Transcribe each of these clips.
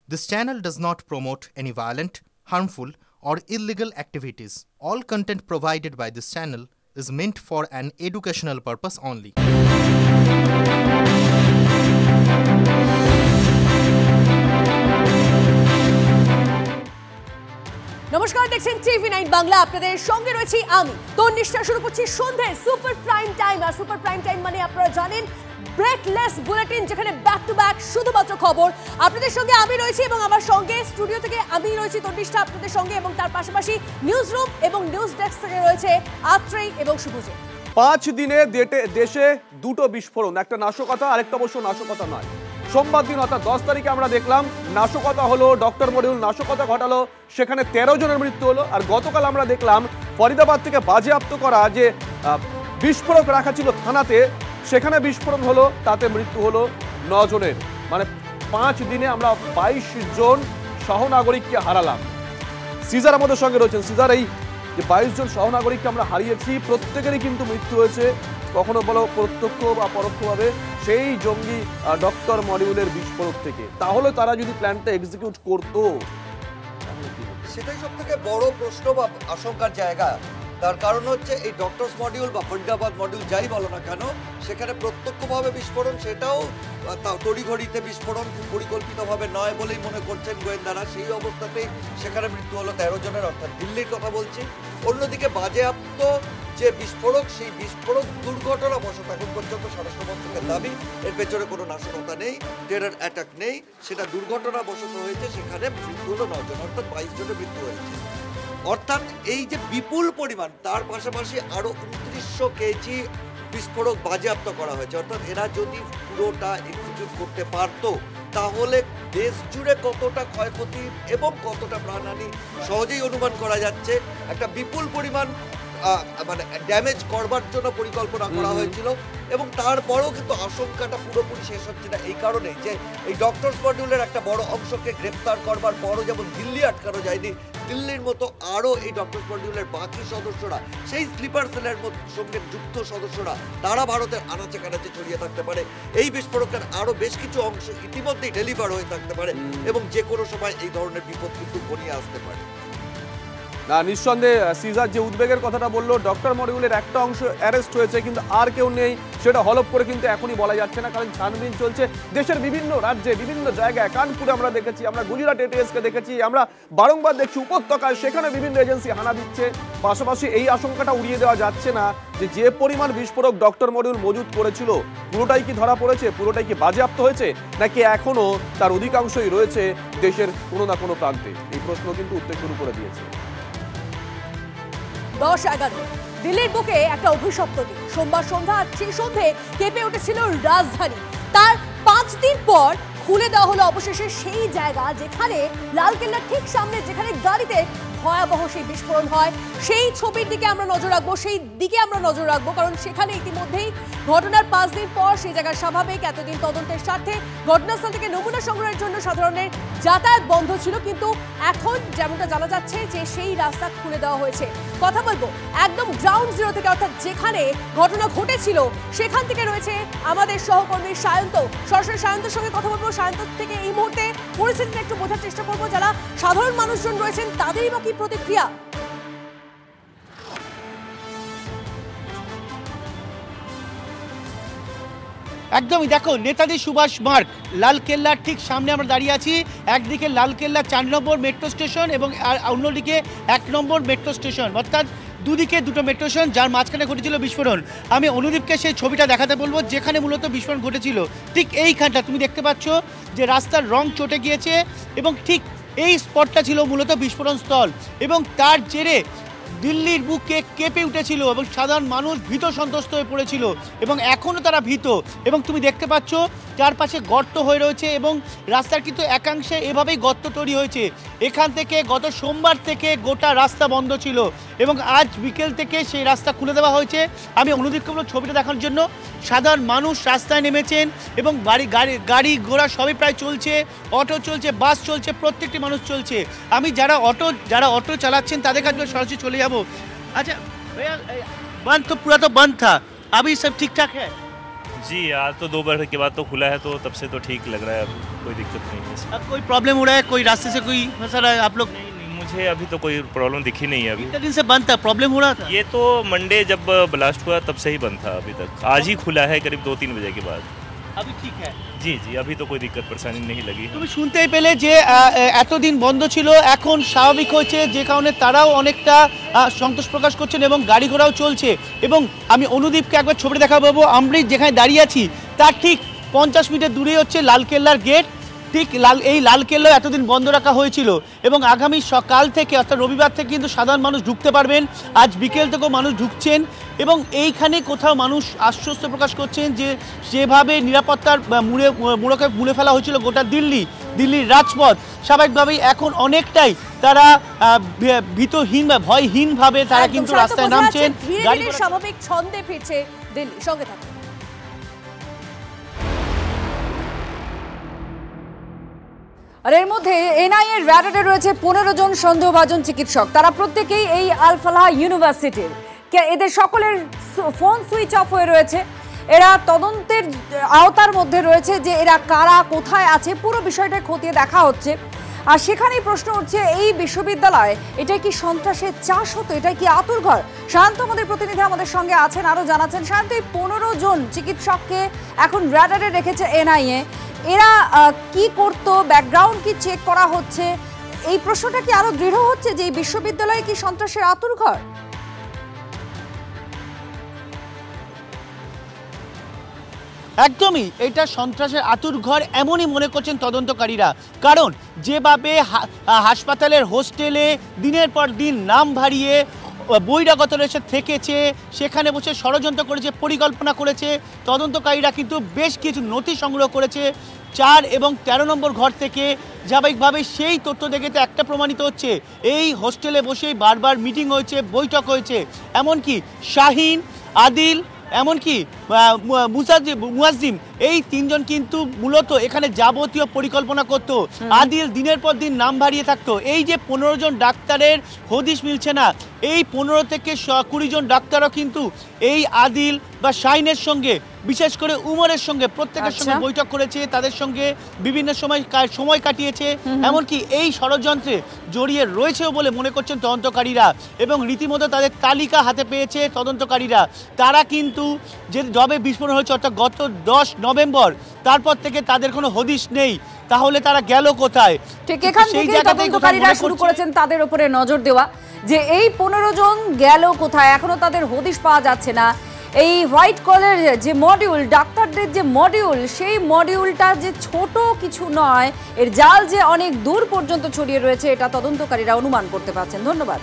This channel does not promote any violent, harmful, or illegal activities. All content provided by this channel is meant for an educational purpose only. নমস্কার, দেখছেন TV9 Bangla. আপনাদের সঙ্গে রয়েছি আমি তন্নিষ্ঠা। শুরু করছি সন্ধ্যে সুপার প্রাইম টাইম। আর super prime time মানে আপনারা জানেন ব্রেকলেস বুলেটিন, যেখানে ব্যাক টু ব্যাক শুধুমাত্র খবর। আপনাদের সঙ্গে আমি রয়েছি এবং আমার সঙ্গে স্টুডিও থেকে আমি রয়েছি তন্নিষ্ঠা আপনাদের সঙ্গে, এবং তার পাশাপাশি নিউজ রুম এবং নিউজ ডেস্ক থেকে রয়েছে আত্রেই এবং শুভজিৎ। 5 দিনে দেশে দুটো বিস্ফোরণ, একটা নাশকতা আরেকটা অবশ্য নাশকতা নয়। সোমবার দিন অর্থাৎ 10 তারিখে আমরা দেখলাম নাশকতা হলো, ডক্টর মডিউল নাশকতা ঘটালো, সেখানে 13 জনের মৃত্যু হলো। আর গতকাল আমরা দেখলাম ফরিদাবাদ থেকে বাজেয়াপ্ত করা যে বিস্ফোরক রাখা ছিল থানাতে, সেখানে বিস্ফোরণ হলো, তাতে মৃত্যু হলো 9 জনের। মানে 5 দিনে আমরা 22 জন সহনাগরিককে হারালাম। সিজার আমাদের সঙ্গে রয়েছেন। সিজার, এই যে 22 জন সহনাগরিককে আমরা হারিয়েছি, প্রত্যেকেরই কিন্তু মৃত্যু হয়েছে, কখনো বলো প্রত্যক্ষ বা পরোক্ষভাবে, সেই জঙ্গি ডক্টর মডিউলের বিস্ফোরক থেকে। তাহলে তারা যদি প্ল্যানটা এক্সিকিউট করতো, সেটাই সব থেকে বড় প্রশ্ন বা আশঙ্কার জায়গা। তার কারণ হচ্ছে এই ডক্টরস মডিউল বা ফরিদাবাদ মডিউল যাই বলো না কেন, সেখানে প্রত্যক্ষভাবে বিস্ফোরণ, সেটাও তড়িঘড়িতে বিস্ফোরণ, পরিকল্পিতভাবে নয় বলেই মনে করছেন গোয়েন্দারা। সেই অবস্থাতেই সেখানে মৃত্যু হলো 13 জনের, অর্থাৎ দিল্লির কথা বলছি। অন্যদিকে বাজেয়াপ্ত যে বিস্ফোরক, সেই বিস্ফোরক দুর্ঘটনাবশত এখন পর্যন্ত স্বরাষ্ট্র মন্ত্রকের দাবি, এর পেছনে কোনো নাশকতা নেই, টেরর অ্যাটাক নেই, সেটা দুর্ঘটনাবশত হয়েছে। সেখানে মৃত্যু হলো 9 জন, অর্থাৎ 22 জনের মৃত্যু হয়েছে। অর্থাৎ এই যে বিপুল পরিমাণ, তার পাশাপাশি আরো 2900 কেজি বিস্ফোরক বাজেয়াপ্ত করা হয়েছে। অর্থাৎ এরা যদি পুরোটা এক্সিকিউট করতে পারতো, তাহলে দেশ জুড়ে কতটা ক্ষয়ক্ষতি এবং কতটা প্রাণহানি সহজেই অনুমান করা যাচ্ছে। একটা বিপুল পরিমাণ মানে ড্যামেজ করবার জন্য পরিকল্পনা করা হয়েছিল, এবং তারপরেও কিন্তু আশঙ্কাটা পুরোপুরি শেষ হচ্ছে না। এই কারণে যে এই ডক্টরস মডিউলের একটা বড় অংশকে গ্রেপ্তার করবার পরও যেমন দিল্লি আটকানো যায়নি, দিল্লির মতো আরও এই ডক্টরস মডিউলের বাকি সদস্যরা, সেই স্লিপার সেলের সঙ্গে যুক্ত সদস্যরা, তারা ভারতের আনাচে কানাচে ছড়িয়ে থাকতে পারে। এই বিস্ফোরকের আরও বেশ কিছু অংশ ইতিমধ্যেই ডেলিভার হয়ে থাকতে পারে, এবং যে কোনো সময় এই ধরনের বিপদ কিন্তু ঘনিয়ে আসতে পারে। না, নিঃসন্দেহে সিজার যে উদ্বেগের কথাটা বললো, ডক্টর মডিউলের একটা অংশ অ্যারেস্ট হয়েছে কিন্তু আর কেউ নেই, সেটা হলফ করে কিন্তু এখনই বলা যাচ্ছে না, কারণ ছানবিন চলছে দেশের বিভিন্ন রাজ্যে, বিভিন্ন জায়গায়। কানপুরে আমরা দেখেছি, আমরা গুজরাট এটিএসকে দেখেছি, আমরা বারংবার দেখছি উপত্যকায়, সেখানে বিভিন্ন এজেন্সি হানা দিচ্ছে। পাশাপাশি এই আশঙ্কাটা উড়িয়ে দেওয়া যাচ্ছে না যে পরিমাণ বিস্ফোরক ডক্টর মডিউল মজুত করেছিল, পুরোটাই কি ধরা পড়েছে, পুরোটাই কি বাজেয়াপ্ত হয়েছে, নাকি এখনো তার অধিকাংশই রয়েছে দেশের কোনো না কোনো প্রান্তে? এই প্রশ্ন কিন্তু উত্তর শুরু করে দিয়েছে। 10-11 দিল্লির বুকে একটা অভিশপ্ত দিন। সোমবার সন্ধ্যা, সেই সন্ধ্যে কেঁপে উঠেছিল রাজধানী। তার 5 দিন পর খুলে দেওয়া হলো অবশেষে সেই জায়গা যেখানে লালকেল্লার ঠিক সামনে, যেখানে গাড়িতে ভয়াবহ সেই বিস্ফোরণ হয়। সেই ছবির দিকে আমরা নজর রাখবো, সেই দিকে আমরা নজর রাখবো, কারণ সেখানে ইতিমধ্যেই ঘটনার 5 দিন পর সেই জায়গা স্বাভাবিক। এতদিন তদন্তের স্বার্থে ঘটনাস্থল থেকে নমুনা সংগ্রহের জন্য সাধারণের যাতায়াত বন্ধ ছিল, কিন্তু এখন যেমনটা জানা যাচ্ছে যে সেই রাস্তা খুলে দেওয়া হয়েছে। কথা বলবো একদম গ্রাউন্ড জিরো থেকে, অর্থাৎ যেখানে ঘটনা ঘটেছিল সেখান থেকে রয়েছে আমাদের সহকর্মী সায়ন্ত। সরাসরি সায়ন্তের সঙ্গে কথা বলবো। সায়ন্ত থেকে এই মুহূর্তে পরিস্থিতিটা একটু বোঝার চেষ্টা করবো, যারা সাধারণ মানুষজন রয়েছেন তাদেরই বা কি প্রতিক্রিয়া। একদমই, দেখো নেতাজি সুভাষ মার্গ, লালকেল্লার ঠিক সামনে আমরা দাঁড়িয়ে আছি। একদিকে লালকেল্লা 4 নম্বর মেট্রো স্টেশন এবং অন্যদিকে 1 নম্বর মেট্রো স্টেশন, অর্থাৎ দুদিকে দুটো মেট্রো স্টেশন, যার মাঝখানে ঘটেছিল বিস্ফোরণ। আমি অনুদীপকে সেই ছবিটা দেখাতে বলবো যেখানে মূলত বিস্ফোরণ ঘটেছিল। ঠিক এইখানটা তুমি দেখতে পাচ্ছ যে রাস্তার রং চটে গিয়েছে, এবং ঠিক এই স্পটটা ছিল মূলত বিস্ফোরণ স্থল, এবং তার জেরে দিল্লির বুকে কেঁপে উঠেছিল এবং সাধারণ মানুষ ভীত সন্ত্রস্ত হয়ে পড়েছিল, এবং এখনও তারা ভীত। এবং তুমি দেখতে পাচ্ছ চারপাশে গর্ত হয়ে রয়েছে, এবং রাস্তার কিন্তু একাংশে এভাবেই গর্ত তৈরি হয়েছে। এখান থেকে গত সোমবার থেকে গোটা রাস্তা বন্ধ ছিল, এবং আজ বিকেল থেকে সেই রাস্তা খুলে দেওয়া হয়েছে। আমি অনুদীপকে বলব ছবিটা দেখানোর জন্য। সাধারণ মানুষ রাস্তায় নেমেছেন, এবং গাড়ি ঘোড়া সবই প্রায় চলছে, অটো চলছে, বাস চলছে, প্রত্যেকটি মানুষ চলছে। আমি যারা অটো চালাচ্ছেন তাদের কাছে সরাসরি চলে যাব। अच्छा भैया बंद तो पूरा तो बंद था, अभी सब ठीक ठाक है? जी आज तो दोपहर के बाद तो खुला है, तो तब से तो ठीक लग रहा है, अब कोई दिक्कत नहीं है। अब कोई प्रॉब्लम हो रहा है, कोई रास्ते से कोई फंसा रहा है आप लोग? नहीं, मुझे अभी तो कोई प्रॉब्लम दिखी नहीं है। अभी कितने दिन से बंद था, प्रॉब्लम हो रहा था? ये तो मंडे जब ब्लास्ट हुआ तब से ही बंद था, अभी तक आज ही खुला है करीब 2-3 बजे के बाद। अभी ठीक है? जी जी अभी तो कोई दिक्कत परेशानी नहीं लगी। তুমি শুনতেই পেলে যে এতদিন বন্ধ ছিল, এখন স্বাভাবিক হয়েছে, যে কারণে তারাও অনেকটা সন্তোষ প্রকাশ করছেন এবং গাড়ি ঘোড়াও চলছে। এবং আমি অনুদীপকে একবার ছবি দেখাবো, আমরা যেখানে দাঁড়িয়ে আছি তার ঠিক 50 মিটার দূরে হচ্ছে লালকেল্লার গেট। ঠিক এই লালকেল্লা এতদিন বন্ধ রাখা হয়েছিল এবং আগামী সকাল থেকে অর্থাৎ রবিবার থেকে কিন্তু সাধারণ মানুষ ঢুকতে পারবেন। আজ বিকেল থেকেও মানুষ ঢুকছেন এবং এইখানে কোথাও মানুষ আশ্বস্ত প্রকাশ করছেন যে যেভাবে নিরাপত্তার মুড়ে ফেলা হয়েছিল গোটা দিল্লির রাজপথ, স্বাভাবিকভাবেই এখন অনেকটাই তারা ভীতহীন বা ভয়হীনভাবে তারা কিন্তু রাস্তায় নামছেন। গাড়ি স্বাভাবিক ছন্দে ফিরছে দিল্লি। সঙ্গে থাকুন। আর এর মধ্যে এনআইএ র্যাডারে রয়েছে 15 জন সন্দেহভাজন চিকিৎসক। তারা প্রত্যেকেই এই আল ফালাহ ইউনিভার্সিটির। এদের সকলের ফোন সুইচ অফ হয়ে রয়েছে। এরা তদন্তের আওতার মধ্যে রয়েছে যে এরা কারা, কোথায় আছে, পুরো বিষয়টা খতিয়ে দেখা হচ্ছে। আর সেখানেই প্রশ্ন উঠছে, এই বিশ্ববিদ্যালয় এটা কি সন্ত্রাসের চাষ হতো, এটা কি আতুরঘর? শান্ত আমাদের প্রতিনিধি আমাদের সঙ্গে আছেন, আরও জানাচ্ছেন। শান্ত, এই 15 জন চিকিৎসককে এখন র্যাডারে রেখেছে এনআইএ। এরা কি করতো, ব্যাকগ্রাউন্ড কি চেক করা হচ্ছে? এই প্রশ্নটা কি আরো দৃঢ় হচ্ছে যে এই বিশ্ববিদ্যালয় কি সন্ত্রাসের আতুরঘর? একদমই এটা সন্ত্রাসের আতুরঘর এমনই মনে করছেন তদন্তকারীরা। কারণ যেভাবে হাসপাতালের হোস্টেলে দিনের পর দিন নাম ভারিয়ে বহিরাগত এসে থেকেছে, সেখানে বসে ষড়যন্ত্র করেছে, পরিকল্পনা করেছে, তদন্তকারীরা কিন্তু বেশ কিছু নথি সংগ্রহ করেছে 4 এবং 13 নম্বর ঘর থেকে। স্বাভাবিকভাবে সেই তথ্য দেখে তো একটা প্রমাণিত হচ্ছে, এই হোস্টেলে বসেই বারবার মিটিং হয়েছে, বৈঠক হয়েছে। এমনকি শাহিন, আদিল, এমনকি মুয়াজ্জিম, এই 3 জন কিন্তু মূলত এখানে যাবতীয় পরিকল্পনা করত। আদিল দিনের পর দিন নাম ভারিয়ে থাকতো। এই যে 15 জন ডাক্তারের হদিশ মিলছে না, এই 15 থেকে 20 জন ডাক্তারও কিন্তু এই আদিল বা শাহিনের সঙ্গে, বিশেষ করে উমরের সঙ্গে, প্রত্যেকের সঙ্গে বৈঠক করেছে, তাদের সঙ্গে বিভিন্ন সময় কাটিয়েছে। এমনকি এই ষড়যন্ত্রে জড়িয়ে রয়েছেও বলে মনে করছেন তদন্তকারীরা এবং রীতিমতো তাদের তালিকা হাতে পেয়েছে তদন্তকারীরা। তারা কিন্তু যে জবে বিস্ফোরণ হয়েছে অর্থাৎ গত 10 নভেম্বর, তারপর থেকে তাদের কোনো হদিশ নেই। তাহলে তারা গেল কোথায়? ঠিক এখান থেকে তদন্তকারীরা শুরু করেছেন তাদের উপরে নজর দেওয়া যে এই 15 জন গেল কোথায়, এখনো তাদের হদিশ পাওয়া যাচ্ছে না। এই হোয়াইট কলার যে মডিউল, ডাক্তারদের যে মডিউল, সেই মডিউলটা যে ছোট কিছু নয়, এর জাল যে অনেক দূর পর্যন্ত ছড়িয়ে রয়েছে, এটা তদন্তকারীরা অনুমান করতে পারছেন। ধন্যবাদ।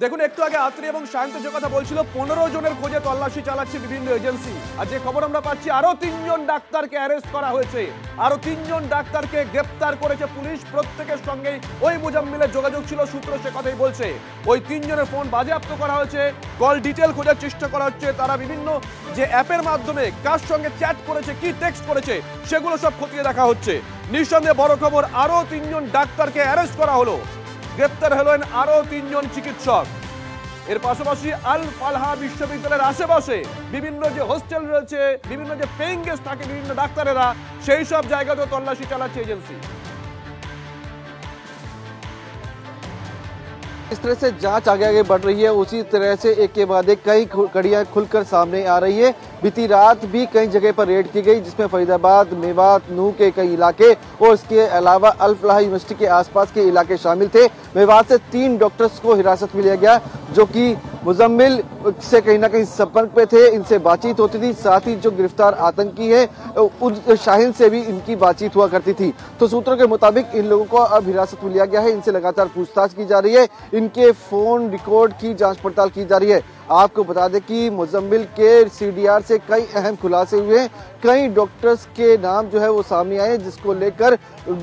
দেখুন, একটু আগে আত্রি এবং শান্ত যে কথা বলছিল, 15 জনের খোঁজে তল্লাশি চালাচ্ছে বিভিন্ন এজেন্সি। আর যে খবর আমরা পাচ্ছি, আরো 3 জন ডাক্তারকে অ্যারেস্ট করা হয়েছে, আরো 3 জন ডাক্তারকে গ্রেপ্তার করেছে পুলিশ। প্রত্যেকের সঙ্গে ওই মুজাম্মিলের যোগাযোগ ছিল, সূত্র সে কথাই বলছে। ওই 3 জনের ফোন বাজেয়াপ্ত করা হয়েছে, কল ডিটেল খোঁজার চেষ্টা করা হচ্ছে। তারা বিভিন্ন যে অ্যাপের মাধ্যমে কার সঙ্গে চ্যাট করেছে, কি টেক্সট করেছে, সেগুলো সব খতিয়ে দেখা হচ্ছে। নিঃসন্দেহে বড় খবর, আরো 3 জন ডাক্তারকে অ্যারেস্ট করা হলো, গ্রেপ্তার হলেন আরো 3 জন চিকিৎসক। এর পাশাপাশি আল ফালাহ বিশ্ববিদ্যালয়ের আশেপাশে বিভিন্ন যে হোস্টেল রয়েছে, বিভিন্ন যে পেইং গেস্ট থাকে বিভিন্ন ডাক্তারেরা, সেই সব জায়গাতেও তল্লাশি চালাচ্ছে এজেন্সি। इस तरह से जांच आगे आगे बढ़ रही है, उसी तरह से एक के बाद एक कई कड़ियां खुलकर सामने आ रही है। बीती रात भी कई जगह पर रेड की गई, जिसमें फरीदाबाद, मेवात, नूह के कई इलाके और इसके अलावा अल फलाह यूनिवर्सिटी के आसपास के इलाके शामिल थे। मेवात से 3 डॉक्टर्स को हिरासत में लिया गया, जो कि मुजम्मिल से कहीं ना कहीं संपर्क पे थे, इनसे बातचीत होती थी। साथ ही जो गिरफ्तार आतंकी है शाहिन से भी इनकी बातचीत हुआ करती थी। तो सूत्रों के मुताबिक इन लोगों को अब हिरासत में लिया गया है, इनसे लगातार पूछताछ की जा रही है, इनके फोन रिकॉर्ड की जांच पड़ताल की जा रही है। आपको बता दें कि मुजम्मिल के सीडीआर से कई अहम खुलासे हुए हैं, कई डॉक्टर्स के नाम जो है वो सामने आए, जिसको लेकर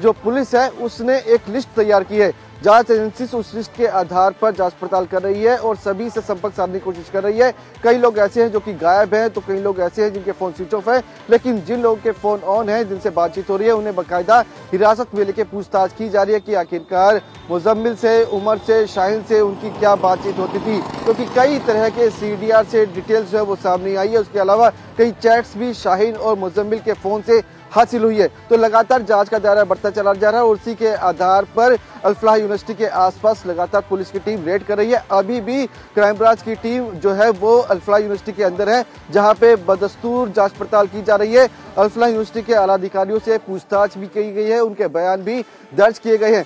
जो पुलिस है उसने एक लिस्ट तैयार की है। जांच एजेंसी उस लिस्ट के आधार पर जांच पड़ताल कर रही है और सभी से संपर्क साधने की कोशिश कर रही है। कई लोग ऐसे हैं जो कि गायब हैं, तो कई लोग ऐसे हैं जिनके फोन स्विच ऑफ है, लेकिन जिन लोगों के फोन ऑन है, जिनसे बातचीत हो रही है, उन्हें बाकायदा हिरासत में लेके पूछताछ की जा रही है कि आखिरकार मुजम्मिल से, उमर से, शाहीन से उनकी क्या बातचीत होती थी, क्योंकि कई तरह के CDR से डिटेल्स जो है वो सामने आई है। उसके अलावा कई चैट्स भी शाहीन और मुजम्मिल के फोन से हासिल हुई है। तो लगातार जांच का दायरा बढ़ता चला जा रहा है और उसी के आधार पर अल-फलाह यूनिवर्सिटी के आसपास लगातार पुलिस की टीम रेड कर रही है। अभी भी क्राइम ब्रांच की टीम जो है वो अल-फलाह यूनिवर्सिटी के अंदर है, जहां पे बदस्तूर जांच पड़ताल की जा रही है। अल-फलाह यूनिवर्सिटी के आला अधिकारियों से पूछताछ भी की गई है, उनके बयान भी दर्ज किए गए हैं।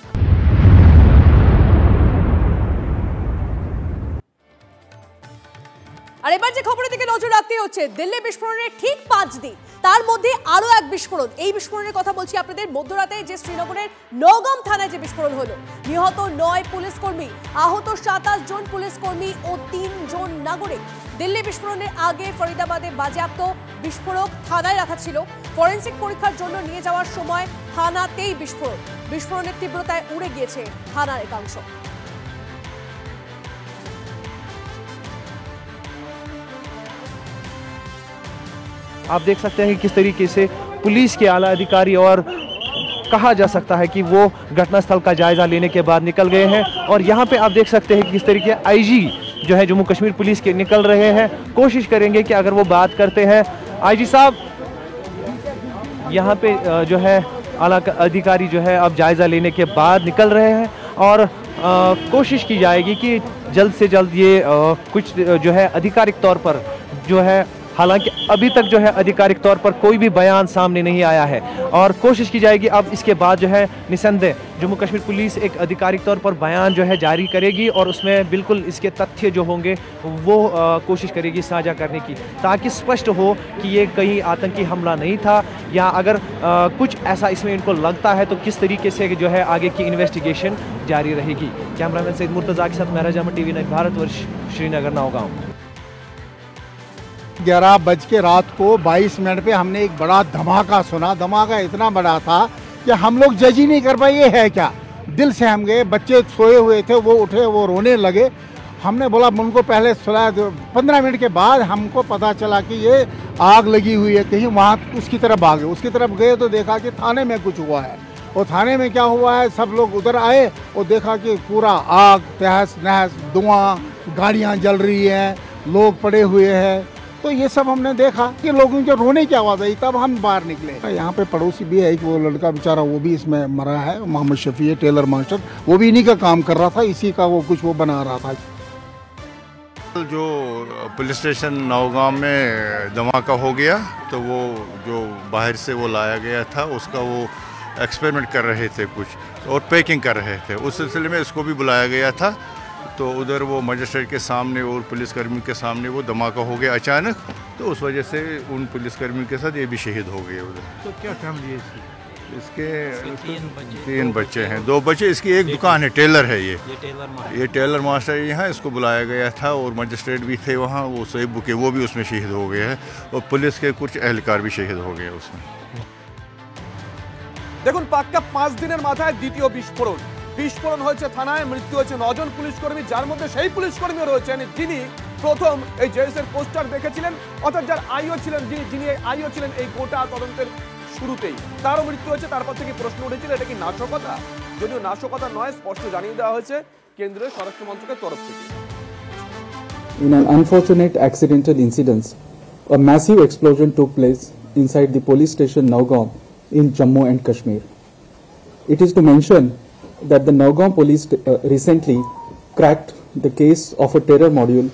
আর এবার যে খবরের দিকে নজর রাখতে হচ্ছে, দিল্লি বিস্ফোরণের ঠিক 5 দিন, তার মধ্যে আরো এক বিস্ফোরণ। এই বিস্ফোরণের কথা বলছি আপনাদের, মধ্যরাতে যে শ্রীনগরের নওগাম থানায় যে বিস্ফোরণ হলো, নিহত 9 পুলিশ কর্মী, আহত 27 জন পুলিশ কর্মী ও 3 জন নাগরিক। দিল্লি বিস্ফোরণের আগে ফরিদাবাদে বাজেয়াপ্ত বিস্ফোরক থানায় রাখা ছিল। ফরেনসিক পরীক্ষার জন্য নিয়ে যাওয়ার সময় থানাতেই বিস্ফোরণ। বিস্ফোরণের তীব্রতায় উড়ে গিয়েছে থানার একাংশ। आप देख सकते हैं कि किस तरीके से पुलिस के आला अधिकारी और कहा जा सकता है कि वो घटनास्थल का जायजा लेने के बाद निकल गए हैं। और यहाँ पे आप देख सकते हैं कि किस तरीके IG जो है जम्मू कश्मीर पुलिस के निकल रहे हैं। कोशिश करेंगे कि अगर वो बात करते हैं, IG साहब यहाँ पे जो है आला अधिकारी जो है अब जायजा लेने के बाद निकल रहे हैं और कोशिश की जाएगी कि जल्द से जल्द ये कुछ जो है आधिकारिक तौर पर जो है, हालांकि अभी तक जो है आधिकारिक तौर पर कोई भी बयान सामने नहीं आया है और कोशिश की जाएगी अब इसके बाद जो है निसंदेह जम्मू कश्मीर पुलिस एक आधिकारिक तौर पर बयान जो है जारी करेगी और उसमें बिल्कुल इसके तथ्य जो होंगे वो कोशिश करेगी साझा करने की, ताकि स्पष्ट हो कि ये कहीं आतंकी हमला नहीं था, या अगर कुछ ऐसा इसमें इनको लगता है तो किस तरीके से जो है आगे की इन्वेस्टिगेशन जारी रहेगी। कैमरामैन सईद मुर्तज़ा के साथ महराज अहमद, TV 9 भारतवर्ष, श्रीनगर, नौगांव। 11 बज के रात को 22 मिनट पे हमने एक बड़ा धमाका सुना। धमाका इतना बड़ा था कि हम लोग जज ही नहीं कर पाए ये है क्या। दिल से हम गए, बच्चे सोए हुए थे, वो उठे, वो रोने लगे। हमने बोला उनको पहले सुलाया। 15 मिनट के बाद हमको पता चला कि ये आग लगी हुई है कहीं, वहाँ उसकी तरफ भागे। उसकी तरफ गए तो देखा कि थाने में कुछ हुआ है। और थाने में क्या हुआ है, सब लोग उधर आए और देखा कि पूरा आग, तहस नहस, धुआं, गाड़ियाँ जल रही हैं, लोग पड़े हुए हैं। तो ये सब हमने देखा कि लोगों के रोने की आवाज़ आई, तब हम बाहर निकले। यहाँ पे पड़ोसी भी है कि वो लड़का बेचारा वो भी इसमें मरा है, मोहम्मद शफी है, टेलर मास्टर, वो भी इन्हीं का काम कर रहा था, इसी का वो कुछ वो बना रहा था। जो पुलिस स्टेशन नौगांव में धमाका हो गया तो वो जो बाहर से वो लाया गया था उसका वो एक्सपेरिमेंट कर रहे थे कुछ और पैकिंग कर रहे थे। उस सिलसिले में इसको भी बुलाया गया था, तो उधर वो मजिस्ट्रेट के सामने और पुलिसकर्मी के सामने वो धमाका हो गया अचानक, तो उस वजह से उन पुलिसकर्मियों के साथ ये भी शहीद हो गए उधर। तो क्या फैमिली है इसके 3 बच्चे हैं, 2 बच्चे, इसकी एक दुकान है, टेलर है ये टेलर मास्टर यहाँ, इसको बुलाया गया था और मजिस्ट्रेट भी थे वहाँ, वो सहीब के वो भी उसमें शहीद हो गए हैं और पुलिस के कुछ एहलकार भी शहीद हो गए उसमें। দেখুন পাক্কা 5 দিনের মাথায় দ্বিতীয় বিস্ফোরণ। বিস্ফোরণ হয়েছে থানায়, মৃত্যু হয়েছে 9 জন পুলিশকর্মী, যার মধ্যে সেই পুলিশকর্মীও রয়েছেন যিনি প্রথম এই জেএসের পোস্টার দেখেছিলেন, অর্থাৎ যার আইও ছিলেন, যিনি আইও ছিলেন এই গোটা তদন্তের শুরুতেই, তারও মৃত্যু হয়েছে। তারপর থেকে প্রশ্ন উঠেছিল এটা কি নাশকতা, যদিও নাশকতা নয়, স্পষ্ট জানিয়ে দেওয়া হয়েছে কেন্দ্রীয় স্বরাষ্ট্র মন্ত্রকের তরফ থেকে। In an unfortunate accidental incident, a massive explosion took place inside the police station Naugaon in Jammu and Kashmir. It is to mention that the Naugaon police recently cracked the case of a terror module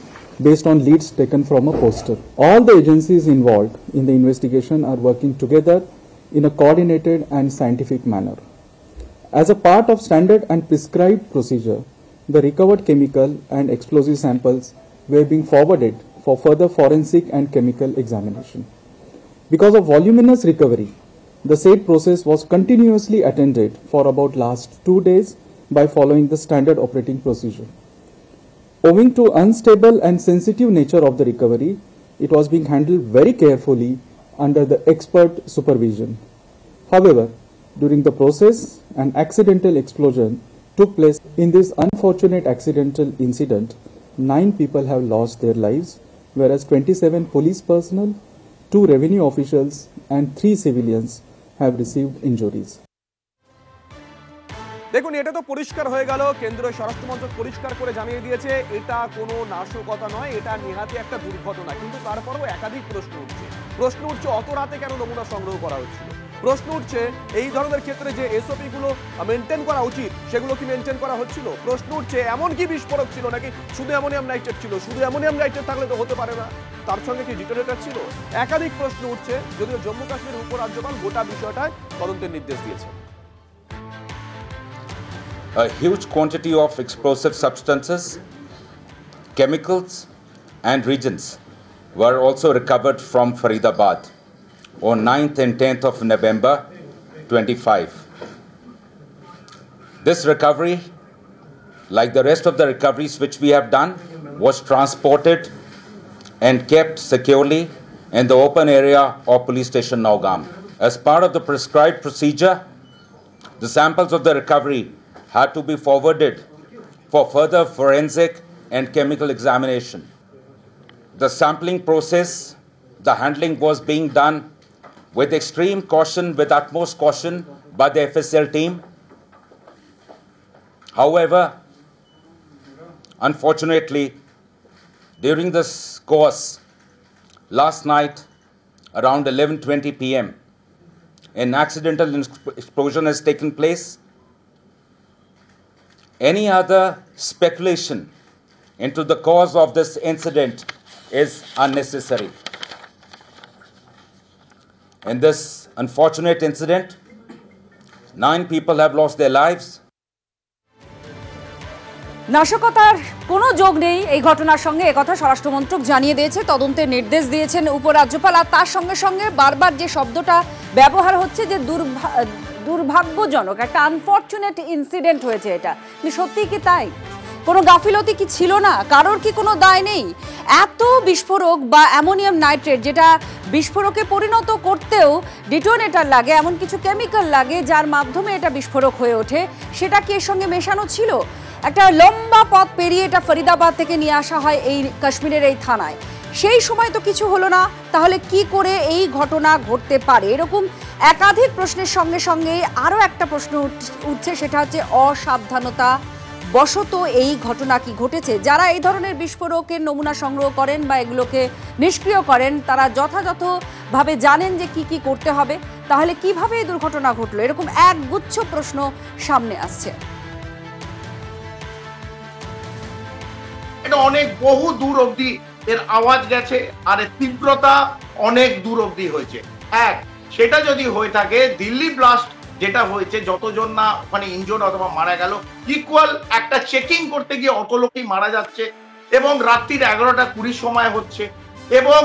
based on leads taken from a poster. All the agencies involved in the investigation are working together in a coordinated and scientific manner. As a part of standard and prescribed procedure, the recovered chemical and explosive samples were being forwarded for further forensic and chemical examination. Because of voluminous recovery, the said process was continuously attended for about last 2 days by following the standard operating procedure. Owing to unstable and sensitive nature of the recovery, it was being handled very carefully under the expert supervision. However, during the process, an accidental explosion took place. In this unfortunate accidental incident, 9 people have lost their lives, whereas 27 police personnel, 2 revenue officials and 3 civilians have received injuries. দেখুন, এটা তো পরিষ্কার হয়ে গেল, কেন্দ্রীয় স্বরাষ্ট্র মন্ত্রক পরিষ্কার করে জানিয়ে দিয়েছে এটা কোনো নাশকতা নয়, এটা নিহাতি একটা দুর্ঘটনা। কিন্তু তারপরেও একাধিক প্রশ্ন উঠছে অত রাতে কেন নমুনা সংগ্রহ করা হচ্ছিল। প্রশ্ন উঠছে এই ধরনের ক্ষেত্রে যে এসওপি গুলো মেনটেন করা উচিত সেগুলো কি মেনটেন করা হচ্ছিল। প্রশ্ন উঠছে এমন কি বিস্ফোরক ছিল নাকি শুধু অ্যামোনিয়াম নাইট্রেট ছিল। শুধু অ্যামোনিয়াম নাইট্রেট থাকলে তো হতে পারে না, তার সঙ্গে কি ডিটোনেটর ছিল। একাধিক প্রশ্ন উঠছে, যদিও জম্মু কাশ্মীরের উপরাজ্যপাল গোটা বিষয়টায় তদন্তের নির্দেশ দিয়েছেন। A huge quantity of explosive substances, chemicals and reagents were also recovered from Faridabad on 9th and 10th of November 25. This recovery, like the rest of the recoveries which we have done, was transported and kept securely in the open area of police station Naugam. As part of the prescribed procedure, the samples of the recovery had to be forwarded for further forensic and chemical examination. The sampling process, the handling was being done with extreme caution, with utmost caution by the FSL team. However, unfortunately, during this course, last night around 11:20 p.m., an accidental explosion has taken place. Any other speculation into the cause of this incident is unnecessary. In this unfortunate incident, 9 people have lost their lives. নাশকতার কোনো যোগ নেই এই ঘটনার সঙ্গে, একথা স্বরাষ্ট্রমন্ত্রক জানিয়ে দিয়েছে, তদন্তের নির্দেশ দিয়েছেন উপরাজ্যপাল। আর তার সঙ্গে সঙ্গে বারবার যে শব্দটা ব্যবহার হচ্ছে যে দুর্ভাগ্যজনক একটা আনফরচুনেট ইনসিডেন্ট হয়েছে, এটা সত্যিই কি তাই? কোনো গাফিলতি কি ছিল না? কারোর কি কোনো দায় নেই? এত বিস্ফোরক বা অ্যামোনিয়াম নাইট্রেট যেটা বিস্ফোরকে পরিণত করতেও ডিটোনেটর লাগে, এমন কিছু কেমিক্যাল লাগে যার মাধ্যমে এটা বিস্ফোরক হয়ে ওঠে, সেটা কি এর সঙ্গে মেশানো ছিল? একটা লম্বা পথ পেরিয়ে এটা ফরিদাবাদ থেকে নিয়ে আসা হয় এই কাশ্মীরের এই থানায়, সেই সময় তো কিছু হলো না, তাহলে কি করে এই ঘটনা ঘটতে পারে? এরকম একাধিক প্রশ্নের সঙ্গে সঙ্গে আরও একটা প্রশ্ন উঠছে, সেটা হচ্ছে অসাবধানতা বশত এই ঘটনা কি ঘটেছে? যারা এই ধরনের বিস্ফোরকের নমুনা সংগ্রহ করেন বা এগুলোকে নিষ্ক্রিয় করেন, তারা যথাযথভাবে জানেন যে কি কি করতে হবে, তাহলে কিভাবে এই দুর্ঘটনা ঘটলো? এরকম একগুচ্ছ প্রশ্ন সামনে আসছে। এটা অনেক বহু দূর অবধি এর আওয়াজ গেছে আর এর তীব্রতা অনেক দূর অবধি হয়েছে। এক, সেটা যদি হয়ে থাকে দিল্লি ব্লাস্ট যেটা হয়েছে, যতজন না ওখানে ইনজোর্ড অথবা মারা গেল, ইকুয়াল একটা চেকিং করতে গিয়ে অত লোকই মারা যাচ্ছে এবং রাত্রির 11:20 সময় হচ্ছে এবং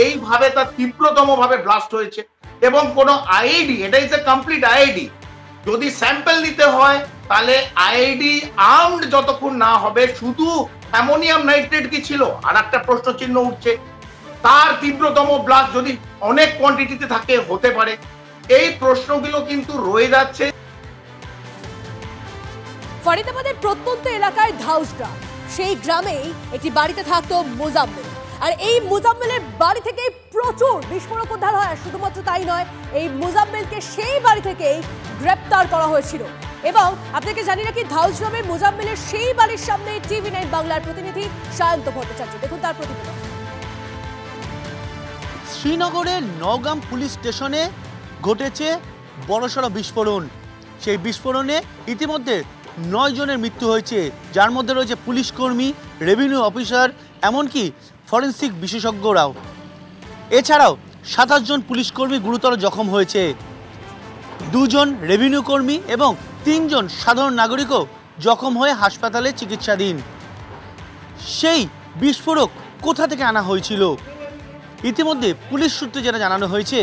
এইভাবে তার তীব্রতম ভাবে ব্লাস্ট হয়েছে এবং কোনো আইআইডি, এটা ইজ এ কমপ্লিট আইআইডি, যদি স্যাম্পল নিতে হয় তাহলে আইআইডি আর্মড যতক্ষণ না হবে, শুধু অ্যামোনিয়াম নাইট্রেট কি ছিল আর একটা প্রশ্ন চিহ্ন উঠছে, তার তীব্রতম ব্লাস্ট যদি অনেক কোয়ান্টিটিতে থাকে হতে পারে। এই প্রশ্নগুলো কিন্তু রয়ে যাচ্ছে। ফরিদাবাদের প্রত্যন্ত এলাকায় ধাউস গ্রাম, সেই গ্রামেই একটি বাড়িতে থাকতো মুজাম্মেল, আর এই মুজাম্মেলের বাড়ি থেকে প্রচুর বিস্ফোরক উদ্ধার হয়। শুধুমাত্র তাই নয়, এই মুজাম্মেলকে সেই বাড়ি থেকেই গ্রেপ্তার করা হয়েছিল। এবং আপনাকে জানি রাখি, ধাউস গ্রামের মুজাম্মেলের সেই বাড়ির সামনে TV9 বাংলার প্রতিনিধি সায়ন্ত ভট্টাচার্য, দেখুন তার প্রতিবেদন। শ্রীনগরের নওগাম পুলিশ স্টেশনে ঘটেছে বড়সড় বিস্ফোরণ। সেই বিস্ফোরণে ইতিমধ্যে 9 জনের মৃত্যু হয়েছে, যার মধ্যে রয়েছে পুলিশ কর্মী, রেভিনিউ অফিসার, এমনকি ফরেন্সিক বিশেষজ্ঞরাও। এছাড়াও 27 জন পুলিশ কর্মী গুরুতর জখম হয়েছে, 2 জন রেভিনিউ কর্মী এবং 3 জন সাধারণ নাগরিকও জখম হয়ে হাসপাতালে চিকিৎসাধীন। সেই বিস্ফোরক কোথা থেকে আনা হয়েছিল? ইতিমধ্যে পুলিশ সূত্রে যেটা জানানো হয়েছে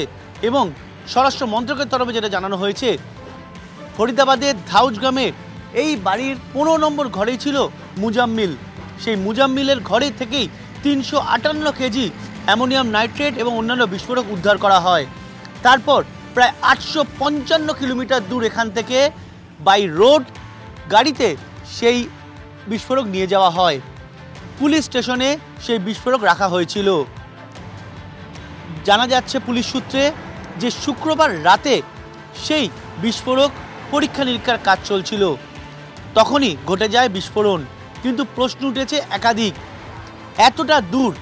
এবং স্বরাষ্ট্র মন্ত্রকের তরফে যেটা জানানো হয়েছে, ফরিদাবাদের ধাউস গ্রামে এই বাড়ির 15 নম্বর ঘরেই ছিল মুজাম্মিল। সেই মুজাম্মিলের ঘরে থেকেই 358 কেজি অ্যামোনিয়াম নাইট্রেট এবং অন্যান্য বিস্ফোরক উদ্ধার করা হয়। তারপর প্রায় 855 কিলোমিটার দূর এখান থেকে বাই রোড গাড়িতে সেই বিস্ফোরক নিয়ে যাওয়া হয়। পুলিশ স্টেশনে সেই বিস্ফোরক রাখা হয়েছিল। জানা যাচ্ছে পুলিশ সূত্রে যে শুক্রবার রাতে সেই বিস্ফোরক পরীক্ষা নিরীক্ষার কাজ চলছিল, তখনই ঘটে যায় বিস্ফোরণ। কিন্তু প্রশ্ন উঠেছে একাধিক, এতটা দূর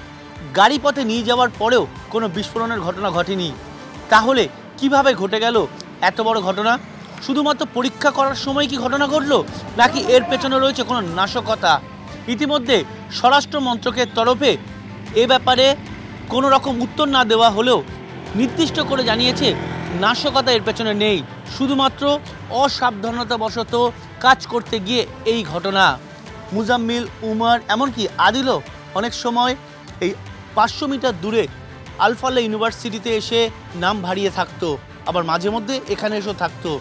গাড়ি পথে নিয়ে যাওয়ার পরেও কোনো বিস্ফোরণের ঘটনা ঘটেনি, তাহলে কিভাবে ঘটে গেল এত বড় ঘটনা? শুধুমাত্র পরীক্ষা করার সময় কি ঘটনা ঘটলো, নাকি এর পেছনে রয়েছে কোনো নাশকতা? ইতিমধ্যে স্বরাষ্ট্র মন্ত্রকের তরফে এ ব্যাপারে কোনো রকম উত্তর না দেওয়া হলেও নির্দিষ্ট করে জানিয়েছে নাশকতা এর পেছনে নেই, শুধুমাত্র অসাবধানতাবশত কাজ করতে গিয়ে এই ঘটনা। মুজাম্মিল, উমর, এমনকি আদিলও অনেক সময় এই 500 মিটার দূরে আলফাল্লা ইউনিভার্সিটিতে এসে নাম ভারিয়ে থাকতো, আবার মাঝে মধ্যে এখানে এসেও থাকতো।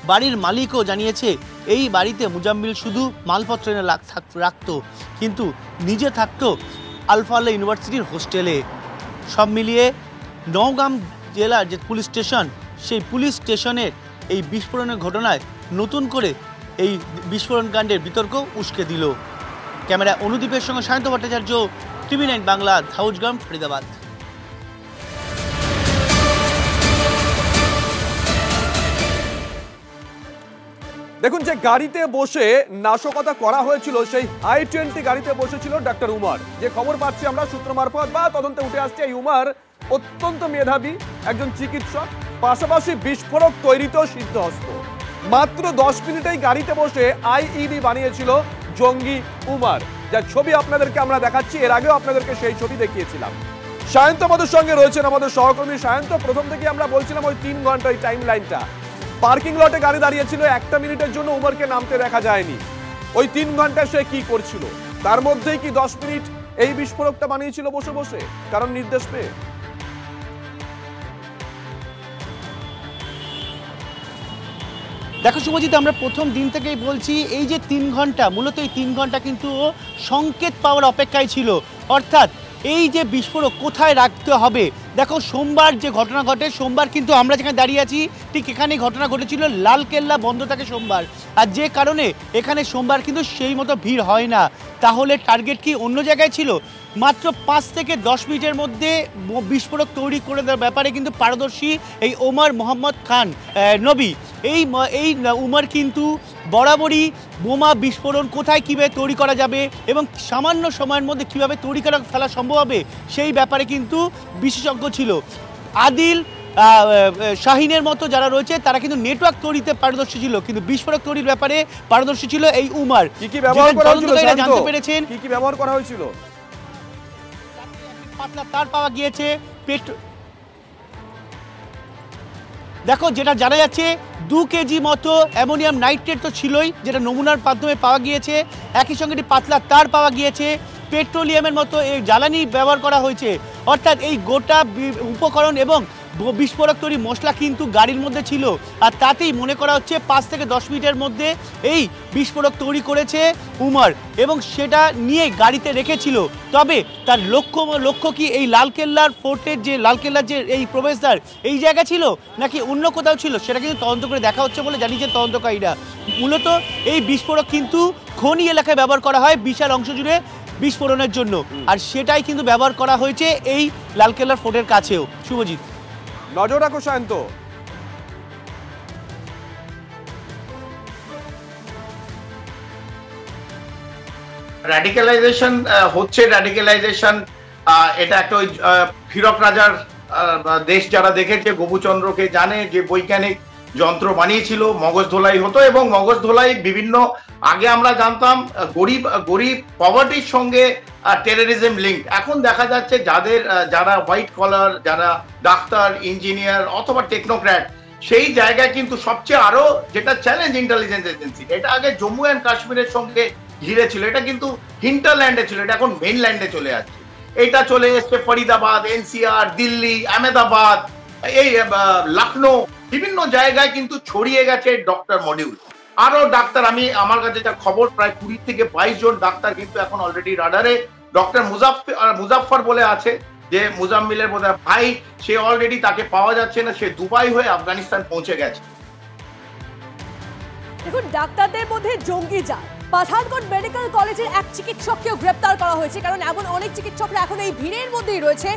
বাড়ির মালিকও জানিয়েছে এই বাড়িতে মুজাম্মিল শুধু মালপত্র এনে রাখতো, কিন্তু নিজে থাকতো আলফাল্লা ইউনিভার্সিটির হোস্টেলে। সব মিলিয়ে নওগাম জেলার যে পুলিশ স্টেশন, সেই পুলিশ স্টেশনের এই বিস্ফোরণের ঘটনায় নতুন করে এই বিস্ফোরণ কাণ্ডের বিতর্ক উস্কে দিল। ক্যামেরা অনুদীপের সঙ্গে সায়ন্ত ভট্টাচার্য, TV9 বাংলা, ঝাউজগ্রাম, ফরিদাবাদ। দেখুন, যে গাড়িতে বসে নাশকতা করা হয়েছিল সেই i20 গাড়িতে বসেছিল ডাক্তার উমর। যে খবর পাচ্ছি আমরা সূত্র মারফত বা তদন্তে উঠে আসছে, এই উমর অত্যন্ত মেধাবী একজন চিকিৎসক, পাশাপাশি বিস্ফোরক তৈরিতেও সিদ্ধহস্ত। মাত্র 10 মিনিটেই গাড়িতে বসে IED বানিয়েছিল জঙ্গি উমর, যার ছবি আপনাদেরকে আমরা দেখাচ্ছি। এর আগেও আপনাদেরকে সেই ছবি দেখিয়েছিলাম। সায়ন্ত আমাদের সঙ্গে রয়েছেন, আমাদের সহকর্মী সায়ন্ত। প্রথম থেকে আমরা বলছিলাম ওই 3 ঘন্টা ওই টাইম লাইনটা, পার্কিং লটে গাড়ি দাঁড়িয়েছিল, 1 মিনিটের জন্য উমরকে নামতে দেখা যায়নি। ওই 3 ঘন্টা সে কি করছিল? তার মধ্যেই কি 10 মিনিট এই বিস্ফোরকটা বানিয়েছিল বসে বসে, কারণ নির্দেশ পেয়ে? দেখো শুভজিৎ, আমরা প্রথম দিন থেকেই বলছি এই যে 3 ঘন্টা, মূলত এই 3 ঘন্টা কিন্তু সংকেত পাওয়ার অপেক্ষায় ছিল, অর্থাৎ এই যে বিস্ফোরক কোথায় রাখতে হবে। দেখো সোমবার যে ঘটনা ঘটে, সোমবার কিন্তু আমরা যেখানে দাঁড়িয়ে আছি ঠিক এখানেই ঘটনা ঘটেছিল। লালকেল্লা বন্ধ থাকে সোমবার, আর যে কারণে এখানে সোমবার কিন্তু সেই মতো ভিড় হয় না। তাহলে টার্গেট কি অন্য জায়গায় ছিল? মাত্র 5 থেকে 10 মিনিটের মধ্যে বিস্ফোরক তৈরি করে দেওয়ার ব্যাপারে কিন্তু পারদর্শী এই ওমর মোহাম্মদ খান নবী। এই উমর কিন্তু বরাবরই বোমা বিস্ফোরণ কোথায় কীভাবে তৈরি করা যাবে এবং সামান্য সময়ের মধ্যে কীভাবে তৈরি করা ফেলা সম্ভব হবে সেই ব্যাপারে কিন্তু বিশেষজ্ঞ ছিল। আদিল, শাহিনের মতো যারা রয়েছে তারা কিন্তু নেটওয়ার্ক তৈরিতে পারদর্শী ছিল, কিন্তু বিস্ফোরক তৈরির ব্যাপারে পারদর্শী ছিল এই উমর। কি ব্যবহার করা হয়েছিল জানতে পেরেছেন? কি ব্যবহার করা হয়েছিল? পাতলা তার পাওয়া গিয়েছে, দেখো যেটা জানা যাচ্ছে 2 কেজি মতো অ্যামোনিয়াম নাইট্রেট তো ছিলই, যেটা নমুনার মাধ্যমে পাওয়া গিয়েছে। একই সঙ্গে পাতলা তার পাওয়া গিয়েছে, পেট্রোলিয়ামের মতো এই জ্বালানি ব্যবহার করা হয়েছে। অর্থাৎ এই গোটা উপকরণ এবং বিস্ফোরক তৈরি মশলা কিন্তু গাড়ির মধ্যে ছিল, আর তাতেই মনে করা হচ্ছে 5 থেকে 10 মিনিটের মধ্যে এই বিস্ফোরক তৈরি করেছে উমর এবং সেটা নিয়ে গাড়িতে রেখেছিল। তবে তার লক্ষ্য কি এই লালকেল্লার ফোর্টের যে লালকেল্লার যে এই প্রবেশদ্বার এই জায়গা ছিল নাকি অন্য কোথাও ছিল, সেটা কিন্তু তদন্ত করে দেখা হচ্ছে বলে জানিয়েছেন তদন্তকারীরা। মূলত এই বিস্ফোরক কিন্তু খনি এলাকায় ব্যবহার করা হয় বিশাল অংশ জুড়ে বিস্ফোরণের জন্য, আর সেটাই কিন্তু ব্যবহার করা হয়েছে এই লালকেল্লার ফোর্টের কাছেও। শুভজিৎ, নজর রাখো শান্ত। র্যাডিক্যালাইজেশন হচ্ছে, র্যাডিক্যালাইজেশন এটা একটা ওই হীরক রাজার দেশ যারা দেখেছে, গোপুচন্দ্রকে জানে, যে বৈজ্ঞানিক যন্ত্র বানিয়েছিল, মগজ ধোলাই হতো এবং মগজ ধোলাই বিভিন্ন, আগে আমরা জানতাম গরিব পভার্টির সঙ্গে টেররিজম লিঙ্ক। এখন দেখা যাচ্ছে যারা হোয়াইট কলার, যারা ডাক্তার, ইঞ্জিনিয়ার অথবা টেকনোক্র্যাট, সেই জায়গায় কিন্তু সবচেয়ে আরো যেটা চ্যালেঞ্জ ইন্টেলিজেন্স এজেন্সি। এটা আগে জম্মু অ্যান্ড কাশ্মীরের সঙ্গে ঘিরে ছিল, এটা কিন্তু হিন্টারল্যান্ডে ছিল, এটা এখন মেইনল্যান্ডে চলে আসছে। এটা চলে এসছে ফরিদাবাদ, NCR, দিল্লি, আহমেদাবাদ, এই লখনৌ, বিভিন্ন জায়গায় কিন্তু ছড়িয়ে গেছে ডক্টর মডিউল। আরো ডাক্তার, আমার কাছে যা খবর, প্রায় 20 থেকে 22 জন ডাক্তার কিন্তু এখন অলরেডি রাডারে। ডক্টর মুজাফফর বলে আছে, যে মুজাম্মিলের বোধহয় ভাই, সে অলরেডি, তাকে পাওয়া যাচ্ছে না, সে দুবাই হয়ে আফগানিস্তান পৌঁছে গেছে। দেখুন, ডাক্তারদের মধ্যে জঙ্গি জাল। পাঠানকোট মেডিকেল কলেজের এক চিকিৎসককেও গ্রেপ্তার করা হয়েছে, কারণ এমন অনেক চিকিৎসকরা এখন এই ভিড়ের মধ্যেই রয়েছে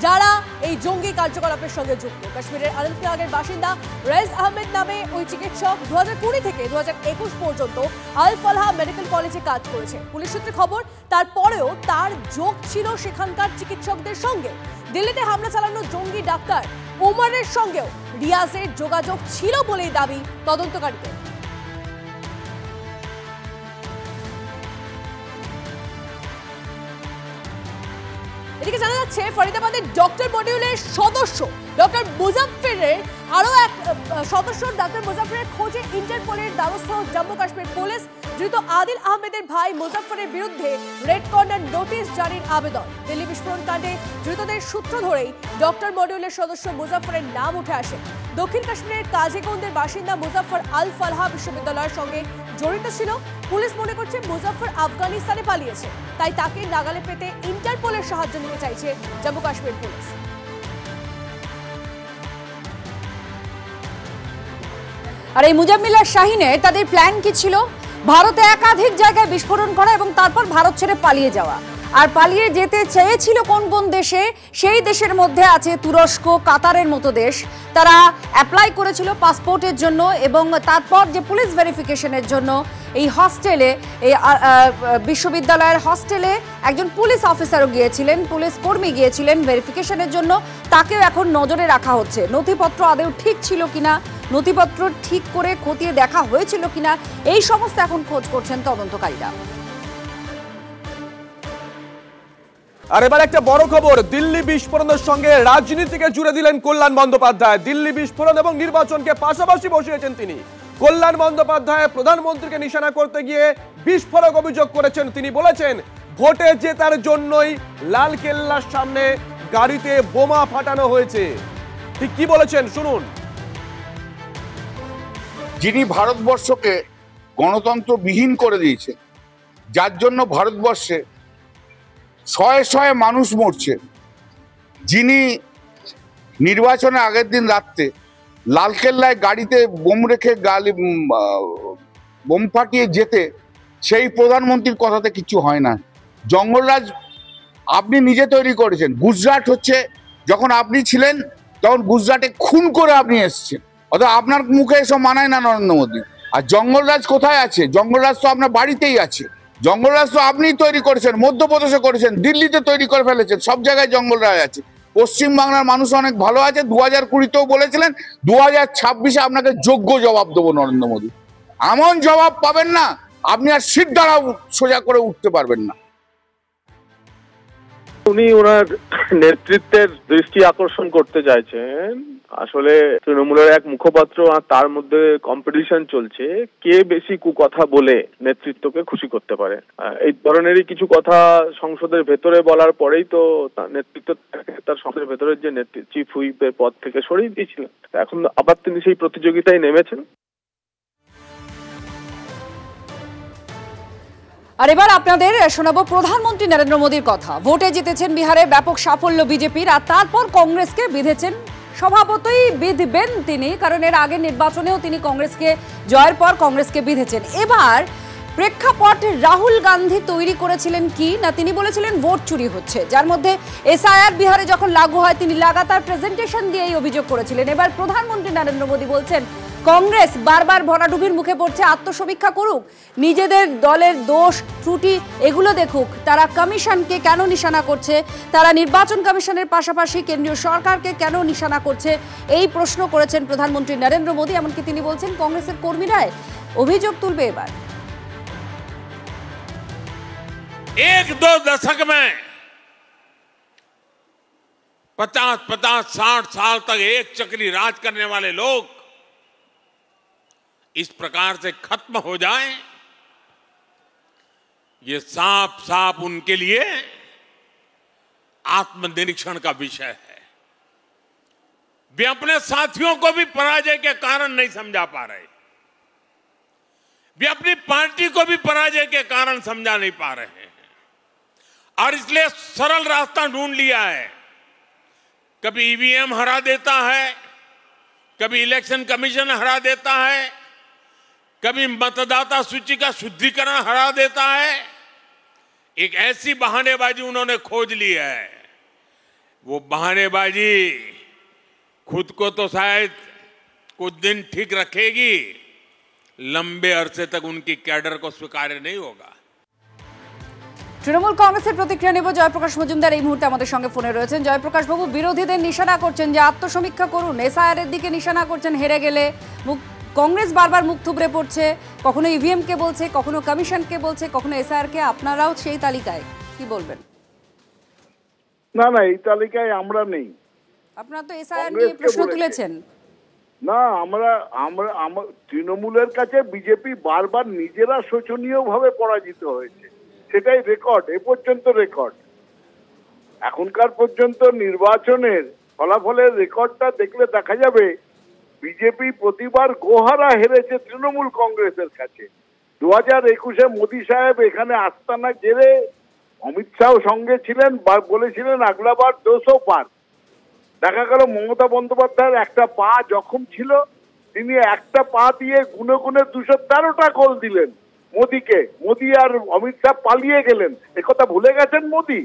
যারা এই জঙ্গি কার্যকলাপের সঙ্গে যুক্ত। কাশ্মীরের আনন্দনাগের বাসিন্দা রেজ আহমেদ নামে ওই চিকিৎসক 2020 থেকে 2021 পর্যন্ত আল ফালাহ মেডিকেল কলেজে কাজ করেছে। পুলিশ সূত্রে খবর, তারপরেও তার যোগ ছিল সেখানকার চিকিৎসকদের সঙ্গে। দিল্লিতে হামলা চালানো জঙ্গি ডাক্তার ওমরের সঙ্গেও রিয়াজের যোগাযোগ ছিল বলেই দাবি তদন্তকারীদের। এদিকে জানা যাচ্ছে ফরিদাবাদের ডক্টর মডিউলের সদস্য ডক্টর মুজাফফরের আরো এক সদস্য ডক্টর মুজাফফরের খোঁজে ইন্টারপোলের দ্বারস্থ জম্মু কাশ্মীর পুলিশ। ধৃত আদিল আহমেদের ভাই মুজাফফরের বিরুদ্ধে রেড কর্নার নোটিশ জারির আবেদন। দিল্লি বিস্ফোরণ কাণ্ডে ধৃতদের সূত্র ধরেই ডক্টর মডিউলের সদস্য মুজাফফরের নাম উঠে আসে। দক্ষিণ কাশ্মীরের কাজিগঞ্জের বাসিন্দা মুজাফফর আল ফালাহ বিশ্ববিদ্যালয়ের সঙ্গে জড়িত ছিল। পুলিশ মনে করছে মুজাফফর আফগানিস্তানে পালিয়েছে, তাই তাকে নাগালে পেতে ইন্টারপোলের সাহায্য নিতে চাইছে জম্মু কাশ্মীর পুলিশ। আর এই মুজাম্মিলা শাহিনে তাদের প্ল্যান কি ছিল? ভারতে একাধিক জায়গায় বিস্ফোরণ করা এবং তারপর ভারত ছেড়ে পালিয়ে যাওয়া। আর পালিয়ে যেতে চেয়েছিল কোন কোন দেশে? সেই দেশের মধ্যে আছে তুরস্ক, কাতারের মতো দেশ। তারা অ্যাপ্লাই করেছিল পাসপোর্টের জন্য এবং তারপর যে পুলিশ ভেরিফিকেশনের জন্য এই হস্টেলে, এই বিশ্ববিদ্যালয়ের হস্টেলে একজন পুলিশ অফিসারও গিয়েছিলেন, পুলিশ কর্মী গিয়েছিলেন ভেরিফিকেশনের জন্য। তাকেও এখন নজরে রাখা হচ্ছে। নথিপত্র আদৌ ঠিক ছিল কিনা, নথিপত্র ঠিক করে খতিয়ে দেখা হয়েছিল কিনা, এই সমস্ত এখন খোঁজ করছেন তদন্তকারীরা। আর এবার একটা বড় খবর, দিল্লি বিস্ফোরণের সঙ্গে রাজনীতিকে জুড়ে দিলেন কল্যাণ বন্দ্যোপাধ্যায়। দিল্লি বিস্ফোরণ এবং নির্বাচনকে পাশাপাশি বসিয়েছেন তিনি। কল্যাণ বন্দ্যোপাধ্যায় প্রধানমন্ত্রীকে নিশানা করতে গিয়ে বিস্ফোরক অভিযোগ করেছেন। তিনি বলেছেন ভোটে জেতার জন্যই লাল কেল্লার সামনে গাড়িতে বোমা ফাটানো হয়েছে। ঠিক কি বলেছেন শুনুন। যিনি ভারতবর্ষকে গণতন্ত্রবিহীন করে দিয়েছে, যার জন্য ভারতবর্ষে শয়ে শয়ে মানুষ মরছে, যিনি নির্বাচনের আগের দিন রাত্রে লালকেল্লায় গাড়িতে বোম রেখে বোম ফাটিয়ে যেতে, সেই প্রধানমন্ত্রীর কথাতে কিছু হয় না। জঙ্গলরাজ আপনি নিজে তৈরি করেছেন। গুজরাট হচ্ছে, যখন আপনি ছিলেন তখন গুজরাটে খুন করে আপনি এসছেন, অর্থাৎ আপনার মুখে এসব মানায় না নরেন্দ্র মোদী। আর জঙ্গলরাজ কোথায় আছে? জঙ্গলরাজ তো আপনার বাড়িতেই আছে। জঙ্গলরাজ তো আপনিই তৈরি করেছেন, মধ্যপ্রদেশে করেছেন, দিল্লিতে তৈরি করে ফেলেছেন, সব জায়গায় জঙ্গলরাজ আছে। পশ্চিমবাংলার মানুষ অনেক ভালো আছে। 2020-তেও বলেছিলেন 2026-এ আপনাকে যোগ্য জবাব দেবো নরেন্দ্র মোদী। এমন জবাব পাবেন না, আপনি আর সিট দ্বারা সোজা করে উঠতে পারবেন না। উনি ওনার নেতৃত্বের দৃষ্টি আকর্ষণ করতে চাইছেন। আসলে তৃণমূলের এক মুখপাত্র আর তার মধ্যে কম্পিটিশন চলছে, কে বেশি কুকথা বলে নেতৃত্বকে খুশি করতে পারে। এই ধরনেরই কিছু কথা সংসদের ভেতরে বলার পরেই তো নেতৃত্ব তার সংসদের ভেতরের যে চিফ হুইপের পদ থেকে সরিয়ে দিয়েছিলেন। এখন আবার তিনি সেই প্রতিযোগিতায় নেমেছেন। আর এবার আপনাদের শোনাবো প্রধানমন্ত্রী নরেন্দ্র মোদীর কথা। ভোটে জিতেছেন বিহারে, ব্যাপক সাফল্য বিজেপির, আর তারপর কংগ্রেসকে বিঁধেছেন। স্বভাবতই বিঁধবেন তিনি, কারণ এর আগের নির্বাচনেও তিনি কংগ্রেসকে জয়ের পর কংগ্রেসকে বিঁধেছেন। এবার প্রেক্ষাপট রাহুল গান্ধী তৈরি করেছিলেন কি না, তিনি বলেছিলেন ভোট চুরি হচ্ছে, যার মধ্যে এসআইআর বিহারে যখন লাগু হয় তিনি লাগাতার প্রেজেন্টেশন দিয়েই অভিযোগ করেছিলেন। এবার প্রধানমন্ত্রী নরেন্দ্র মোদী বলছেন কংগ্রেস বারবার ভরাডুবির মুখে পড়ছে, আত্মসমীক্ষা করুক, নিজেদের দলের দোষ ত্রুটি এগুলো দেখুক, তারা কমিশনকে কেন নিশানা করছে, তারা নির্বাচন কমিশনের পাশাপাশি কেন্দ্রীয় সরকারকে কেন নিশানা করছে, এই প্রশ্ন করেছেন প্রধানমন্ত্রী নরেন্দ্র মোদী। এমনকি তিনি বলছেন কংগ্রেসের কর্মীরাই অভিযোগ তুলবে এবার। 1-2 दशक में 50-60 साल तक एक चक्री राज करने वाले लोग इस प्रकार से खत्म हो जाएं, ये साफ साफ उनके लिए आत्मनिरीक्षण का विषय है। वे अपने साथियों को भी पराजय के कारण नहीं समझा पा रहे, वे अपनी पार्टी को भी पराजय के कारण समझा नहीं पा रहे हैं, और इसलिए सरल रास्ता ढूंढ लिया है। कभी ईवीएम हरा देता है, कभी इलेक्शन कमीशन हरा देता है, कभी मतदाता सूची का शुद्धिकरण हरा देता है। एक ऐसी बहानेबाजी उन्होंने खोज ली है, वो बहानेबाजी खुद को तो शायद कुछ दिन ठीक रखेगी, लंबे अरसे तक उनकी कैडर को स्वीकार्य नहीं होगा। তৃণমূল কংগ্রেসের প্রতিক্রিয়া নেব। জয়প্রকাশ মজুমদার এই মুহূর্তে আমাদের সঙ্গে ফোনে রয়েছেন। জয়প্রকাশ বাবু, বিরোধীদের নিশানা করছেন যে আত্মসমীক্ষা করুন, এসআইআর এর দিকে নিশানা করছেন হেরে গেলে। কংগ্রেস বারবার মুখ থুবড়ে পড়ছে, কখনো ইভিএম কে বলছে, কখনো কমিশনকে বলছে, কখনো এসআইআর কে। আপনারাও সেই তালিকায়, কি বলবেন? না না, এই তালিকায় আমরা নেই। আপনারা তো এসআইআর নিয়ে প্রশ্ন তুলেছেন। না, আমরা তৃণমূলের কাছে বিজেপি বারবার নিজেরা শোচনীয়ভাবে পরাজিত হয়েছে, সেটাই রেকর্ড, এ পর্যন্ত রেকর্ড। এখনকার পর্যন্ত নির্বাচনের ফলাফলের রেকর্ডটা দেখলে দেখা যাবে বিজেপি প্রতিবার গোহারা হেরেছে তৃণমূল কংগ্রেসের কাছে। 2021-এ মোদী সাহেব এখানে আস্তানা গেলে অমিত শাহ সঙ্গে ছিলেন, বলেছিলেন আগলাবার 200 পার। দেখা গেল মমতা বন্দ্যোপাধ্যায়ের একটা পা জখম ছিল, তিনি একটা পা দিয়ে গুনে গুনে 213টা গোল দিলেন মোদীকে। মোদী আর অমিত শাহ পালিয়ে গেলেন, একথা ভুলে গেছেন মোদী?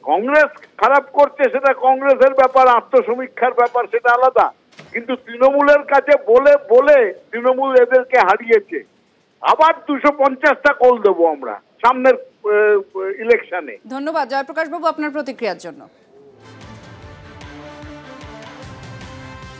কংগ্রেস খারাপ করছে সেটা কংগ্রেসের ব্যাপার, আত্মসমীক্ষার ব্যাপার সেটা আলাদা, কিন্তু তৃণমূলের কাছে বলে বলে তৃণমূল এদেরকে হারিয়েছে। আবার 250টা গোল দেবো আমরা সামনের ইলেকশনে। ধন্যবাদ জয়প্রকাশ বাবু আপনার প্রতিক্রিয়ার জন্য।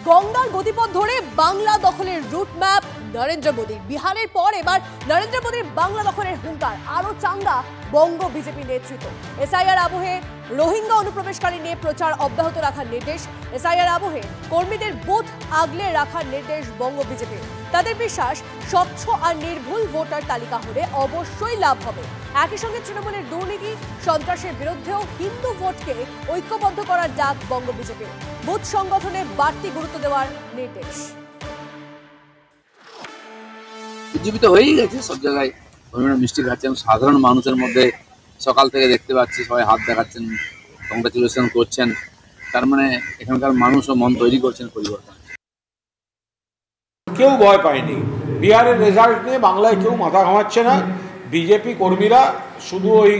গঙ্গার গতিপথ ধরে বাংলা দখলের রুট ম্যাপ নরেন্দ্র মোদীর। বিহারের পর এবার নরেন্দ্র মোদীর বাংলা দখলের হুঙ্কার, আরো চাঙ্গা বঙ্গ বিজেপি নেতৃত্ব। এসআইআর আবহে রোহিঙ্গা অনুপ্রবেশকারী নিয়ে প্রচার অব্যাহত রাখার নির্দেশ। এসআইআর আবহে কর্মীদের বুথ আগলে রাখার নির্দেশ বঙ্গ বিজেপির। তাদের বিশ্বাস, স্বচ্ছ আর নির্ভুল ভোটার তালিকা হলে অবশ্যই লাভ হবে। একই সঙ্গে তৃণমূলের দুর্নীতি সন্ত্রাসের বিরুদ্ধেও হিন্দু ভোটকে ঐক্যবদ্ধ করার ডাক বঙ্গ বিজেপির। বুথ সংগঠনে বাড়তি গুরুত্ব দেওয়ার নির্দেশ। বিজেপি তো হয়েই গেছে সব জায়গায়, মিষ্টি খাচ্ছেন সাধারণ মানুষের মধ্যে। সকাল থেকে দেখতে পাচ্ছি সবাই হাত দেখাচ্ছেন, কংগ্রাচুলেশন করছেন, তার মানে এখানকার মানুষও মন তৈরি করছেন পরিবর্তন। কেউ ভয় পায়নি, বিহারের রেজাল্ট নিয়ে বাংলায় কেউ মাথা ঘামাচ্ছে না। বিজেপি কর্মীরা শুধু ওই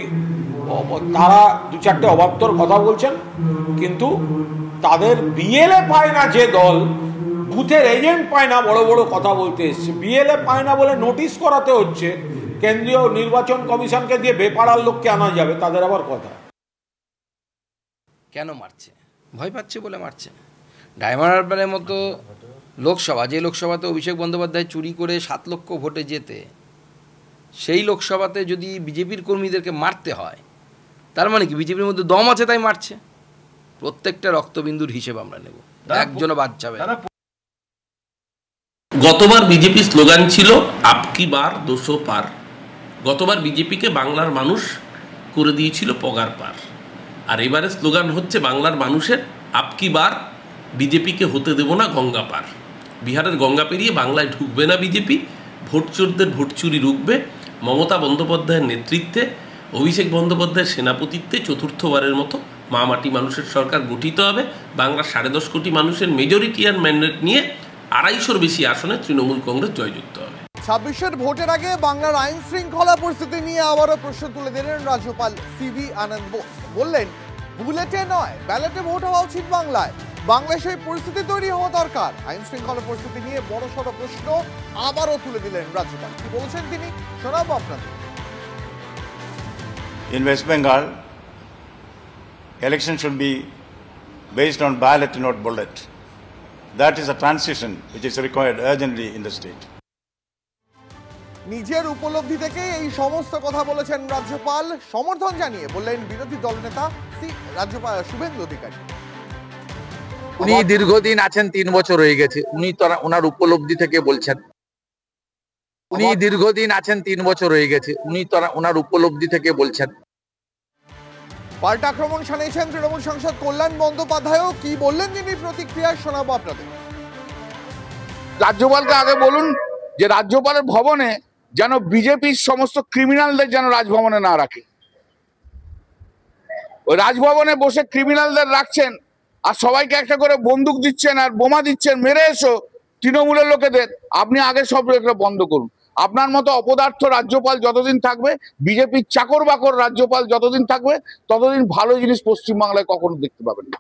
তারা 2-4টে অবান্তর কথা বলছেন, কিন্তু তাদের বিএলএ পায় না যে দল, বুথের এজেন্ট পায় না বড় বড় কথা বলতে এসছে, বিএলএ পায় না বলে নোটিশ করাতে হচ্ছে কেন্দ্রীয় নির্বাচন কমিশনকে দিয়ে বেপাড়ার লোককে আনা যাবে, তাদের আবার কথা। কেন মারছে? ভয় পাচ্ছে বলে মারছে। ডায়মন্ড হারবারের মতো লোকসভা, যে লোকসভাতে অভিষেক বন্দ্যোপাধ্যায় চুরি করে 7 লক্ষ ভোটে জেতে, সেই লোকসভাতে যদি বিজেপির কর্মীদেরকে মারতে হয়, তার মানে কি বিজেপির মধ্যে দম আছে তাই মারছে? প্রত্যেকটা রক্তবিন্দুর হিসেব আমরা নেব, একজনও বাদ যাবে না। গতবার বিজেপি স্লোগান ছিল আপকি বার 200 পার। গতবার বিজেপিকে বাংলার মানুষ করে দিয়েছিল পগার পার, আর এবারে স্লোগান হচ্ছে বাংলার মানুষের আপকি বার বিজেপিকে হতে দেব না গঙ্গা পার। বিহারের গঙ্গা পেরিয়ে বাংলায় ঢুকবে না বিজেপি, ভোটচোরদের ভোট চুরি রুখবে। মমতা বন্দ্যোপাধ্যায়ের নেতৃত্বে, অভিষেক বন্দ্যোপাধ্যায়ের সেনাপতিত্বে চতুর্থবারের মতো মা মাটি মানুষের সরকার গঠিত হবে। বাংলার 10.5 কোটি মানুষের মেজরিটিয়ান ম্যান্ডেট নিয়ে 250-র বেশি আসনে তৃণমূল কংগ্রেস জয়যুক্ত হবে। 26-এর ভোটের আগে বাংলার আইন শৃঙ্খলা পরিস্থিতি নিয়ে আবারও প্রশ্ন তুলে দিলেন রাজ্যপাল সিভি আনন্দ বোস। বললেন, বুলেটে নয় ব্যালটে ভোট হওয়া উচিত বাংলায়। বাংলায় সেই পরিস্থিতি তৈরি হওয়া দরকার। আইন শৃঙ্খলা পরিস্থিতি নিয়ে বড়সড় প্রশ্ন আবারও তুলে দিলেন রাজ্যপাল। কি বলছেন তিনি শোনাবো আপনাদের। In West Bengal, election should be based on ballot, not bullet. That is a transition which is required urgently in the state. নিজের উপলব্ধি থেকে এই সমস্ত কথা বলেছেন রাজ্যপাল। সমর্থন জানিয়ে বললেন বিরোধী দলনেতা রাজ্যপাল শুভেন্দু অধিকারী। উনি দীর্ঘদিন আছেন, 3 বছর হয়ে গেছে, উনি তো ওনার উপলব্ধি থেকে বলছেন। উনি দীর্ঘদিন আছেন, 3 বছর হয়ে গেছে, উনি তো ওনার উপলব্ধি থেকে বলছেন। পাল্টা আক্রমণ শানিয়েছেন তৃণমূল সাংসদ কল্যাণ বন্দ্যোপাধ্যায়ও। কি বললেন তিনি প্রতিক্রিয়া শোনাবো আপনাদের। রাজ্যপালকে আগে বলুন যে রাজ্যপালের ভবনে যেন বিজেপির সমস্ত ক্রিমিনালদের যেন রাজভবনে না রাখে। ওই রাজভবনে বসে ক্রিমিনালদের রাখছেন আর সবাইকে একটা করে বন্দুক দিচ্ছেন আর বোমা দিচ্ছেন, মেরে এসো, তৃণমূলের লোকেদের আপনি আগে সব এটা বন্ধ করুন। আপনার মতো অপদার্থ রাজ্যপাল যতদিন থাকবে, বিজেপির চাকর বাকর রাজ্যপাল যতদিন থাকবে, ততদিন ভালো জিনিস পশ্চিমবাংলায় কখনো দেখতে পাবেন না।